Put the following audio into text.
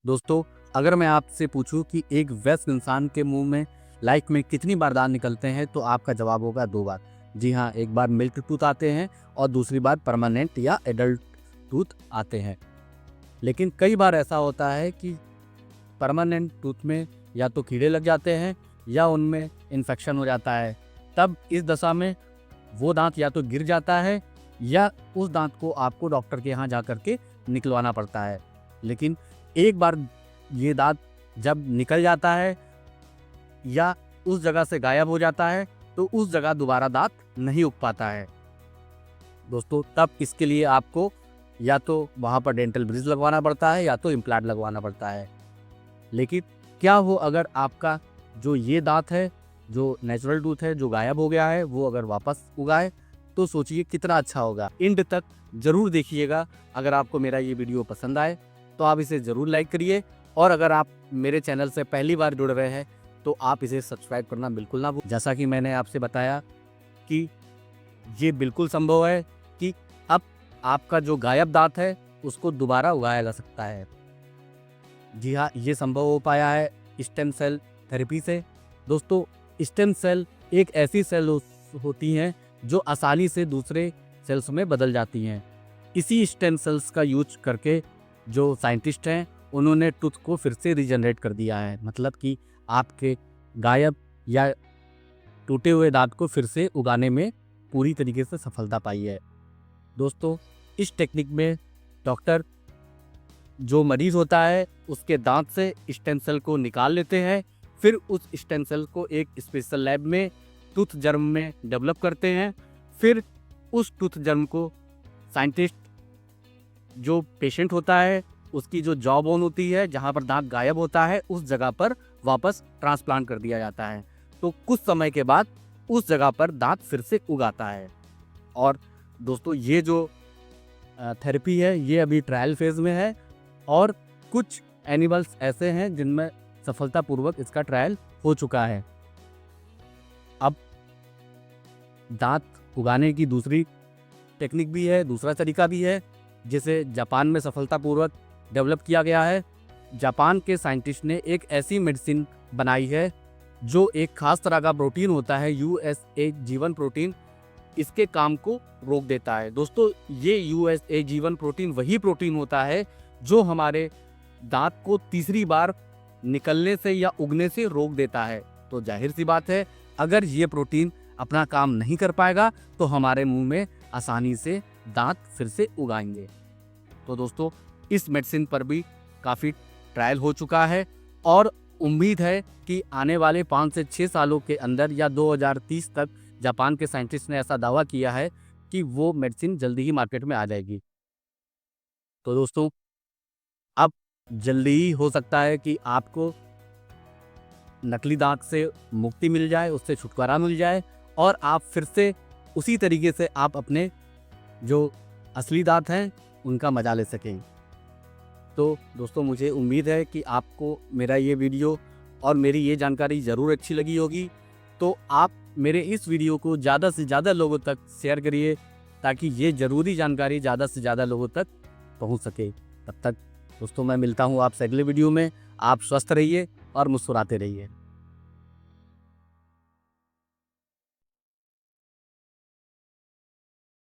दोस्तों, अगर मैं आपसे पूछूं कि एक वयस्क इंसान के मुंह में लाइफ में कितनी बार दांत निकलते हैं तो आपका जवाब होगा 2 बार। जी हाँ, एक बार मिल्क टूथ आते हैं और दूसरी बार परमानेंट या एडल्ट टूथ आते हैं। लेकिन कई बार ऐसा होता है कि परमानेंट टूथ में या तो कीड़े लग जाते हैं या उनमें इन्फेक्शन हो जाता है। तब इस दशा में वो दांत या तो गिर जाता है या उस दांत को आपको डॉक्टर के यहाँ जा कर के निकलवाना पड़ता है। लेकिन एक बार ये दांत जब निकल जाता है या उस जगह से गायब हो जाता है तो उस जगह दोबारा दांत नहीं उग पाता है। दोस्तों, तब इसके लिए आपको या तो वहाँ पर डेंटल ब्रिज लगवाना पड़ता है या तो इम्प्लांट लगवाना पड़ता है। लेकिन क्या हो अगर आपका जो ये दांत है, जो नेचुरल टूथ है, जो गायब हो गया है, वो अगर वापस उगाए तो सोचिए कितना अच्छा होगा। एंड तक ज़रूर देखिएगा। अगर आपको मेरा ये वीडियो पसंद आए तो आप इसे ज़रूर लाइक करिए, और अगर आप मेरे चैनल से पहली बार जुड़ रहे हैं तो आप इसे सब्सक्राइब करना बिल्कुल ना भूलें। जैसा कि मैंने आपसे बताया कि ये बिल्कुल संभव है कि अब आपका जो गायब दांत है उसको दोबारा उगाया जा सकता है। जी हाँ, ये संभव हो पाया है स्टेम सेल थेरेपी से। दोस्तों, स्टेम सेल एक ऐसी सेल होती हैं जो आसानी से दूसरे सेल्स में बदल जाती हैं। इसी स्टेम सेल्स का यूज करके जो साइंटिस्ट हैं उन्होंने टूथ को फिर से रीजनरेट कर दिया है। मतलब कि आपके गायब या टूटे हुए दांत को फिर से उगाने में पूरी तरीके से सफलता पाई है। दोस्तों, इस टेक्निक में डॉक्टर जो मरीज होता है उसके दांत से स्टेम सेल को निकाल लेते हैं, फिर उस स्टेम सेल को एक स्पेशल लैब में टूथ जर्म में डेवलप करते हैं। फिर उस टूथ जर्म को साइंटिस्ट जो पेशेंट होता है उसकी जो जॉ बोन होती है, जहाँ पर दांत गायब होता है, उस जगह पर वापस ट्रांसप्लांट कर दिया जाता है। तो कुछ समय के बाद उस जगह पर दांत फिर से उगाता है। और दोस्तों, ये जो थेरेपी है ये अभी ट्रायल फेज में है, और कुछ एनिमल्स ऐसे हैं जिनमें सफलतापूर्वक इसका ट्रायल हो चुका है। अब दांत उगाने की दूसरी टेक्निक भी है, दूसरा तरीका भी है, जिसे जापान में सफलतापूर्वक डेवलप किया गया है। जापान के साइंटिस्ट ने एक ऐसी मेडिसिन बनाई है जो एक खास तरह का प्रोटीन होता है, यूएसए जीवन प्रोटीन, इसके काम को रोक देता है। दोस्तों, ये यूएसए जीवन प्रोटीन वही प्रोटीन होता है जो हमारे दांत को तीसरी बार निकलने से या उगने से रोक देता है। तो जाहिर सी बात है, अगर ये प्रोटीन अपना काम नहीं कर पाएगा तो हमारे मुंह में आसानी से दांत फिर से उगाएंगे। तो दोस्तों, इस मेडिसिन पर भी काफ़ी ट्रायल हो चुका है, और उम्मीद है कि आने वाले 5 से 6 सालों के अंदर या 2030 तक जापान के साइंटिस्ट ने ऐसा दावा किया है कि वो मेडिसिन जल्दी ही मार्केट में आ जाएगी। तो दोस्तों, अब जल्दी ही हो सकता है कि आपको नकली दांत से मुक्ति मिल जाए, उससे छुटकारा मिल जाए, और आप फिर से उसी तरीके से आप अपने जो असली दांत हैं उनका मजा ले सकें। तो दोस्तों, मुझे उम्मीद है कि आपको मेरा ये वीडियो और मेरी ये जानकारी ज़रूर अच्छी लगी होगी। तो आप मेरे इस वीडियो को ज़्यादा से ज़्यादा लोगों तक शेयर करिए, ताकि ये ज़रूरी जानकारी ज़्यादा से ज़्यादा लोगों तक पहुंच सके। तब तक दोस्तों, मैं मिलता हूं आपसे अगले वीडियो में। आप स्वस्थ रहिए और मुस्कुराते रहिए।